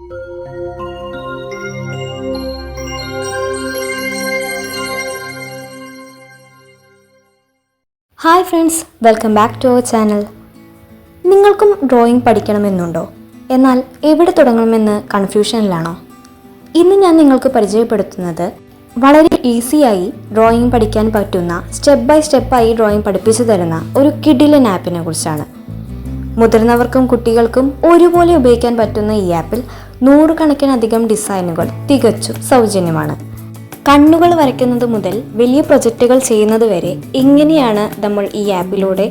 Hi friends, welcome back to our channel. നിങ്ങൾക്കും drawing പഠിക്കണമെന്നുണ്ടോ? എന്നാൽ എവിടെ തുടങ്ങണമെന്ന് കൺഫ്യൂഷനിലാണോ? ഇന്ന് ഞാൻ നിങ്ങൾക്ക് പരിചയപ്പെടുത്തുന്നത് വളരെ ഈസിയായി ഡ്രോയിങ് പഠിക്കാൻ പറ്റുന്ന സ്റ്റെപ്പ് ബൈ സ്റ്റെപ്പായി ഡ്രോയിങ് പഠിപ്പിച്ചു തരുന്ന ഒരു കിഡിലൻ ആപ്പിനെ കുറിച്ചാണ്. മുതിർന്നവർക്കും കുട്ടികൾക്കും ഒരുപോലെ ഉപയോഗിക്കാൻ പറ്റുന്ന ഈ ആപ്പിൽ നൂറുകണക്കിനധികം ഡിസൈനുകൾ തികച്ചും സൗജന്യമാണ്. കണ്ണുകൾ വരയ്ക്കുന്നത് മുതൽ വലിയ പ്രൊജക്റ്റുകൾ ചെയ്യുന്നത് വരെ എങ്ങനെയാണ് നമ്മൾ ഈ ആപ്പിലൂടെ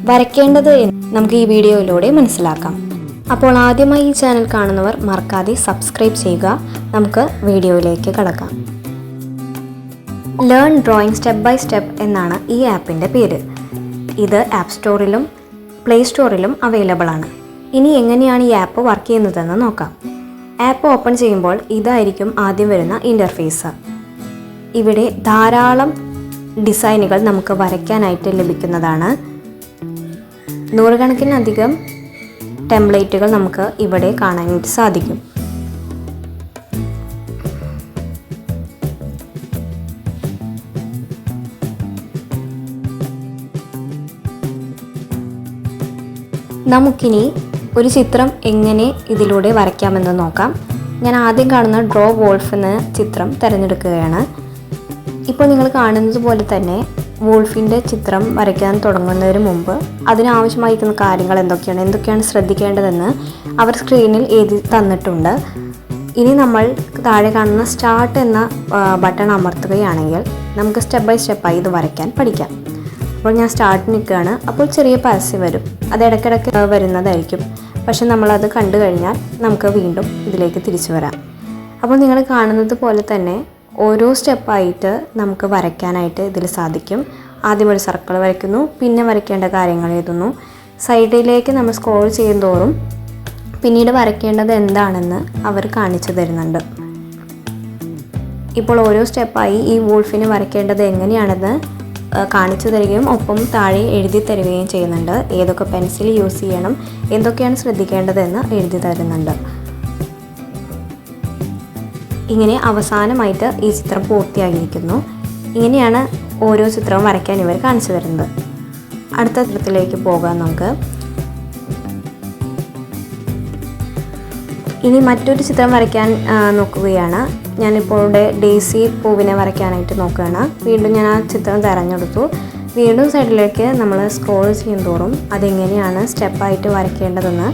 വരയ്ക്കേണ്ടത് എന്ന് നമുക്ക് ഈ വീഡിയോയിലൂടെ മനസ്സിലാക്കാം. അപ്പോൾ ആദ്യമായി ഈ ചാനൽ കാണുന്നവർ മറക്കാതെ സബ്സ്ക്രൈബ് ചെയ്യുക. നമുക്ക് വീഡിയോയിലേക്ക് കടക്കാം. Learn drawing step by step എന്നാണ് ഈ ആപ്പിൻ്റെ പേര്. ഇത് ആപ്പ് സ്റ്റോറിലും പ്ലേ സ്റ്റോറിലും അവൈലബിൾ ആണ്. ഇനി എങ്ങനെയാണ് ഈ ആപ്പ് വർക്ക് ചെയ്യുന്നതെന്ന് നോക്കാം. ആപ്പ് ഓപ്പൺ ചെയ്യുമ്പോൾ ഇതായിരിക്കും ആദ്യം വരുന്ന ഇൻ്റർഫേസ്. ഇവിടെ ധാരാളം ഡിസൈനുകൾ നമുക്ക് വരയ്ക്കാനായിട്ട് ലഭിക്കുന്നതാണ്. നൂറുകണക്കിനധികം ടെംപ്ലേറ്റുകൾ നമുക്ക് ഇവിടെ കാണാനായിട്ട് സാധിക്കും. നമുക്കിനി ഒരു ചിത്രം എങ്ങനെ ഇതിലൂടെ വരയ്ക്കാമെന്ന് നോക്കാം. ഞാൻ ആദ്യം കാണുന്ന ഡ്രോ വോൾഫ് എന്ന ചിത്രം തിരഞ്ഞെടുക്കുകയാണ്. ഇപ്പോൾ നിങ്ങൾ കാണുന്നത് പോലെ തന്നെ വോൾഫിൻ്റെ ചിത്രം വരയ്ക്കാൻ തുടങ്ങുന്നതിന് മുമ്പ് അതിനാവശ്യമായിരിക്കുന്ന കാര്യങ്ങൾ എന്തൊക്കെയാണ് ശ്രദ്ധിക്കേണ്ടതെന്ന് അവർ സ്ക്രീനിൽ എഴുതി തന്നിട്ടുണ്ട്. ഇനി നമ്മൾ താഴെ കാണുന്ന സ്റ്റാർട്ട് എന്ന ബട്ടൺ അമർത്തുകയാണെങ്കിൽ നമുക്ക് സ്റ്റെപ്പ് ബൈ സ്റ്റെപ്പായി ഇത് വരയ്ക്കാൻ പഠിക്കാം. അപ്പോൾ ഞാൻ സ്റ്റാർട്ട് നിൽക്കുകയാണ്. അപ്പോൾ ചെറിയ പരസ്യം വരും, അത് ഇടയ്ക്കിടയ്ക്ക് വരുന്നതായിരിക്കും. പക്ഷെ നമ്മളത് കണ്ടു കഴിഞ്ഞാൽ നമുക്ക് വീണ്ടും ഇതിലേക്ക് തിരിച്ചു വരാം. അപ്പോൾ നിങ്ങൾ കാണുന്നത് പോലെ തന്നെ ഓരോ സ്റ്റെപ്പായിട്ട് നമുക്ക് വരയ്ക്കാനായിട്ട് ഇതിൽ സാധിക്കും. ആദ്യം ഒരു സർക്കിൾ വരയ്ക്കുന്നു, പിന്നെ വരയ്ക്കേണ്ട കാര്യങ്ങൾ എഴുതുന്നു. സൈഡിലേക്ക് നമ്മൾ സ്ക്രോൾ ചെയ്യുന്തോറും പിന്നീട് വരയ്ക്കേണ്ടത് എന്താണെന്ന് അവർ കാണിച്ചു തരുന്നുണ്ട്. ഇപ്പോൾ ഓരോ സ്റ്റെപ്പായി ഈ വോൾഫിന് വരയ്ക്കേണ്ടത് എങ്ങനെയാണെന്ന് കാണിച്ചു തരികയും ഒപ്പം താഴെ എഴുതി തരികയും ചെയ്യുന്നുണ്ട്. ഏതൊക്കെ പെൻസിൽ യൂസ് ചെയ്യണം, എന്തൊക്കെയാണ് ശ്രദ്ധിക്കേണ്ടതെന്ന് എഴുതി തരുന്നുണ്ട്. ഇങ്ങനെ അവസാനമായിട്ട് ഈ ചിത്രം പൂർത്തിയാക്കിയിരിക്കുന്നു. ഇങ്ങനെയാണ് ഓരോ ചിത്രവും വരയ്ക്കാൻ ഇവർ കാണിച്ചു തരുന്നത്. അടുത്ത ചിത്രത്തിലേക്ക് പോകാം നമുക്ക്. ഇനി മറ്റൊരു ചിത്രം വരയ്ക്കാൻ നോക്കുകയാണ്. ഞാനിപ്പോൾ ഇവിടെ ഡേസി പൂവിനെ വരയ്ക്കാനായിട്ട് നോക്കുകയാണ്. വീണ്ടും ഞാൻ ആ ചിത്രം തിരഞ്ഞെടുത്തു. വീണ്ടും സൈഡിലേക്ക് നമ്മൾ സ്ക്രോൾ ചെയ്യുന്തോറും അതെങ്ങനെയാണ് സ്റ്റെപ്പായിട്ട് വരയ്ക്കേണ്ടതെന്ന്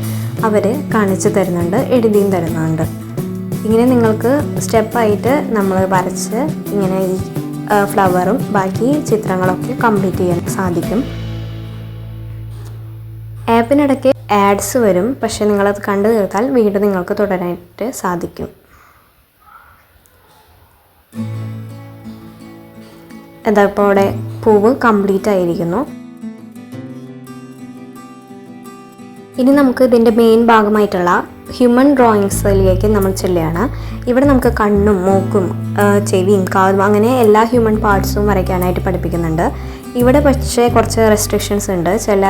അവർ കാണിച്ചു തരുന്നുണ്ട്, എഴുതിയും തരുന്നുണ്ട്. ഇങ്ങനെ നിങ്ങൾക്ക് സ്റ്റെപ്പായിട്ട് നമ്മൾ വരച്ച് ഇങ്ങനെ ഈ ഫ്ലവറും ബാക്കി ചിത്രങ്ങളൊക്കെ കംപ്ലീറ്റ് ചെയ്യാൻ സാധിക്കും. ആപ്പിനിടയ്ക്ക് ആഡ്സ് വരും, പക്ഷേ നിങ്ങളത് കണ്ടു തീർത്താൽ വീണ്ടും നിങ്ങൾക്ക് തുടരാനായിട്ട് സാധിക്കും. എന്താ ഇപ്പോൾ അവിടെ പൂവ് കംപ്ലീറ്റ് ആയിരിക്കുന്നു. ഇനി നമുക്ക് ഇതിൻ്റെ മെയിൻ ഭാഗമായിട്ടുള്ള ഹ്യൂമൻ ഡ്രോയിങ്സിലേക്ക് നമ്മൾ ചെല്ലുകയാണ്. ഇവിടെ നമുക്ക് കണ്ണും മൂക്കും ചെവിയും കാതും അങ്ങനെ എല്ലാ ഹ്യൂമൻ പാർട്സും വരയ്ക്കാനായിട്ട് പഠിപ്പിക്കുന്നുണ്ട്. ഇവിടെ പക്ഷേ കുറച്ച് റെസ്ട്രിക്ഷൻസ് ഉണ്ട്. ചില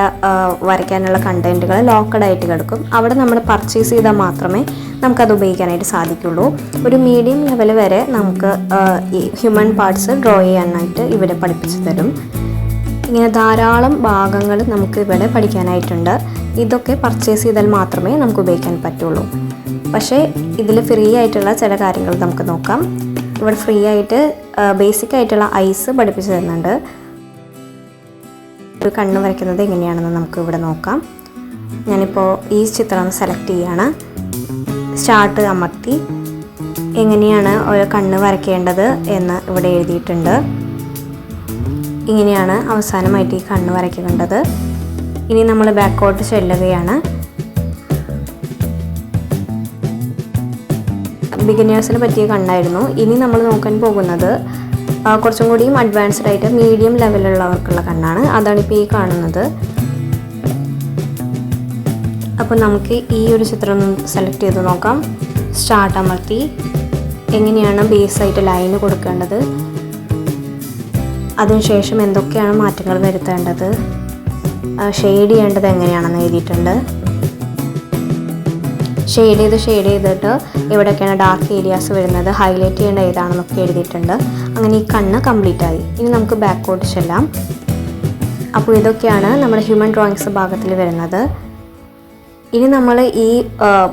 വരയ്ക്കാനുള്ള കണ്ടൻറ്റുകൾ ലോക്കഡായിട്ട് കിടക്കും. അവിടെ നമ്മൾ പർച്ചേസ് ചെയ്താൽ മാത്രമേ നമുക്കത് ഉപയോഗിക്കാനായിട്ട് സാധിക്കുള്ളൂ. ഒരു മീഡിയം ലെവൽ വരെ നമുക്ക് ഈ ഹ്യൂമൻ പാർട്സ് ഡ്രോ ചെയ്യാനായിട്ട് ഇവിടെ പഠിപ്പിച്ചു തരും. ഇങ്ങനെ ധാരാളം ഭാഗങ്ങൾ നമുക്ക് ഇവിടെ പഠിക്കാനായിട്ടുണ്ട്. ഇതൊക്കെ പർച്ചേസ് ചെയ്താൽ മാത്രമേ നമുക്ക് ഉപയോഗിക്കാൻ പറ്റുള്ളൂ. പക്ഷേ ഇതിൽ ഫ്രീ ആയിട്ടുള്ള ചില കാര്യങ്ങൾ നമുക്ക് നോക്കാം. ഇവിടെ ഫ്രീ ആയിട്ട് ബേസിക് ആയിട്ടുള്ള ഐസ് പഠിപ്പിച്ചു തരുന്നുണ്ട്. ഒരു കണ്ണ് വരയ്ക്കുന്നത് എങ്ങനെയാണെന്ന് നമുക്ക് ഇവിടെ നോക്കാം. ഞാനിപ്പോൾ ഈ ചിത്രം സെലക്ട് ചെയ്യുകയാണ്. സ്റ്റാർട്ട് അമർത്തി എങ്ങനെയാണ് ഒരു കണ്ണ് വരയ്ക്കേണ്ടത് എന്ന് ഇവിടെ എഴുതിയിട്ടുണ്ട്. ഇങ്ങനെയാണ് അവസാനമായിട്ട് ഈ കണ്ണ് വരയ്ക്കേണ്ടത്. ഇനി നമ്മൾ ബാക്കോട്ട് ചെല്ലുകയാണ്. ബിഗിനേഴ്സിന് പറ്റിയ കണ്ണായിരുന്നു. ഇനി നമ്മൾ നോക്കാൻ പോകുന്നത് കുറച്ചും കൂടിയും അഡ്വാൻസ്ഡ് ആയിട്ട് മീഡിയം ലെവലുള്ളവർക്കുള്ള കണ്ണാണ്. അതാണിപ്പോൾ ഈ കാണുന്നത്. അപ്പോൾ നമുക്ക് ഈ ഒരു ചിത്രം സെലക്ട് ചെയ്ത് നോക്കാം. സ്റ്റാർട്ട് അമർത്തി എങ്ങനെയാണ് ബേസായിട്ട് ലൈന് കൊടുക്കേണ്ടത്, അതിനുശേഷം എന്തൊക്കെയാണ് മാറ്റങ്ങൾ വരുത്തേണ്ടത്, ഷെയ്ഡ് ചെയ്യേണ്ടത് എങ്ങനെയാണെന്ന് എഴുതിയിട്ടുണ്ട്. ഷെയ്ഡ് ചെയ്തിട്ട് എവിടെയൊക്കെയാണ് ഡാർക്ക് ഏരിയാസ് വരുന്നത്, ഹൈലൈറ്റ് ചെയ്യേണ്ട ഏതാണെന്നൊക്കെ എഴുതിയിട്ടുണ്ട്. അങ്ങനെ ഈ കണ്ണ് കംപ്ലീറ്റ് ആയി. ഇനി നമുക്ക് ബാക്കോട്ട് ചെല്ലാം. അപ്പോൾ ഇതൊക്കെയാണ് നമ്മുടെ ഹ്യൂമൻ ഡ്രോയിങ്സ് ഭാഗത്തിൽ വരുന്നത്. ഇനി നമ്മൾ ഈ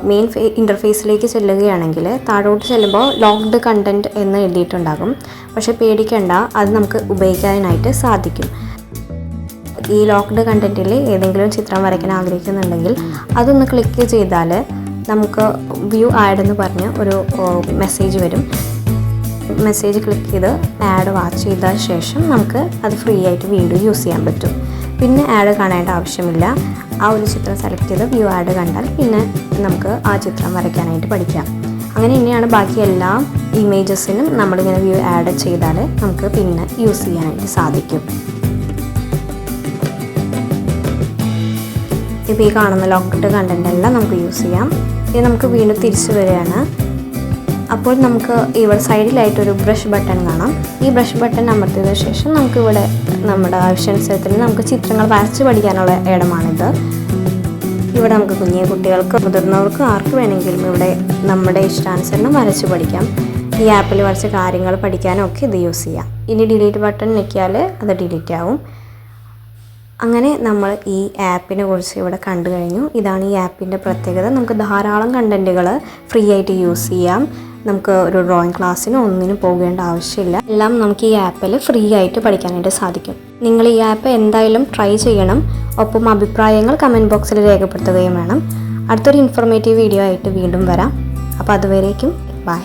മെയിൻ ഇൻ്റർഫേസിലേക്ക് ചെല്ലുകയാണെങ്കിൽ താഴോട്ട് ചെല്ലുമ്പോൾ ലോക്ക്ഡ് കണ്ടൻറ്റ് എന്ന് എഴുതിയിട്ടുണ്ടാകും. പക്ഷേ പേടിക്കേണ്ട, അത് നമുക്ക് ഉപയോഗിക്കാനായിട്ട് സാധിക്കും. ഈ ലോക്ക്ഡ് കണ്ടൻറ്റിൽ ഏതെങ്കിലും ചിത്രം വരയ്ക്കാൻ ആഗ്രഹിക്കുന്നുണ്ടെങ്കിൽ അതൊന്ന് ക്ലിക്ക് ചെയ്താൽ നമുക്ക് വ്യൂ ആഡ് എന്ന് പറഞ്ഞ് ഒരു മെസ്സേജ് വരും. മെസ്സേജ് ക്ലിക്ക് ചെയ്ത് ആഡ് വാച്ച് ചെയ്ത ശേഷം നമുക്ക് അത് ഫ്രീ ആയിട്ട് വീണ്ടും യൂസ് ചെയ്യാൻ പറ്റും. പിന്നെ ആഡ് കാണേണ്ട ആവശ്യമില്ല. ആ ഒരു ചിത്രം സെലക്ട് ചെയ്ത് വ്യൂ ആഡ് കണ്ടാൽ പിന്നെ നമുക്ക് ആ ചിത്രം വരയ്ക്കാനായിട്ട് പഠിക്കാം. അങ്ങനെ തന്നെയാണ് ബാക്കി എല്ലാ ഇമേജസിനും നമ്മളിങ്ങനെ വ്യൂ ആഡ് ചെയ്താൽ നമുക്ക് പിന്നെ യൂസ് ചെയ്യാനായിട്ട് സാധിക്കും. ഇപ്പോൾ ഈ കാണുന്ന ലോക്ക്ഡ് കണ്ടൻ്റ് എല്ലാം നമുക്ക് യൂസ് ചെയ്യാം. ഇനി നമുക്ക് വീണ്ടും തിരിച്ചു വരികയാണ്. അപ്പോൾ നമുക്ക് ഇവിടെ സൈഡിലായിട്ടൊരു ബ്രഷ് ബട്ടൺ കാണാം. ഈ ബ്രഷ് ബട്ടൺ അമർത്തിയതിനു ശേഷം നമുക്കിവിടെ നമ്മുടെ ആവശ്യാനുസരത്തിന് നമുക്ക് ചിത്രങ്ങൾ വരച്ച് പഠിക്കാനുള്ള ഇടമാണിത്. ഇവിടെ നമുക്ക് കുട്ടികൾക്ക് മുതിർന്നവർക്ക് ആർക്ക് വേണമെങ്കിലും ഇവിടെ നമ്മുടെ ഇഷ്ടാനുസരണം വരച്ച് പഠിക്കാം. ഈ ആപ്പിൽ വരച്ച കാര്യങ്ങൾ പഠിക്കാനും ഒക്കെ ഇത് യൂസ് ചെയ്യാം. ഇനി ഡിലീറ്റ് ബട്ടൺ ഞെക്കിയാൽ അത് ഡിലീറ്റ് ആവും. അങ്ങനെ നമ്മൾ ഈ ആപ്പിനെ കുറിച്ച് ഇവിടെ കണ്ടു കഴിഞ്ഞു. ഇതാണ് ഈ ആപ്പിൻ്റെ പ്രത്യേകത. നമുക്ക് ധാരാളം കണ്ടൻറ്റുകൾ ഫ്രീ ആയിട്ട് യൂസ് ചെയ്യാം. നമുക്ക് ഒരു ഡ്രോയിങ് ക്ലാസ്സിനോ ഒന്നിനും പോകേണ്ട ആവശ്യമില്ല. എല്ലാം നമുക്ക് ഈ ആപ്പിൽ ഫ്രീ ആയിട്ട് പഠിക്കാനായിട്ട് സാധിക്കും. നിങ്ങൾ ഈ ആപ്പ് എന്തായാലും ട്രൈ ചെയ്യണം. ഒപ്പം അഭിപ്രായങ്ങൾ കമൻറ്റ് ബോക്സിൽ രേഖപ്പെടുത്തുകയും വേണം. അടുത്തൊരു ഇൻഫോർമേറ്റീവ് വീഡിയോ ആയിട്ട് വീണ്ടും വരാം. അപ്പോൾ അതുവരേക്കും ബൈ.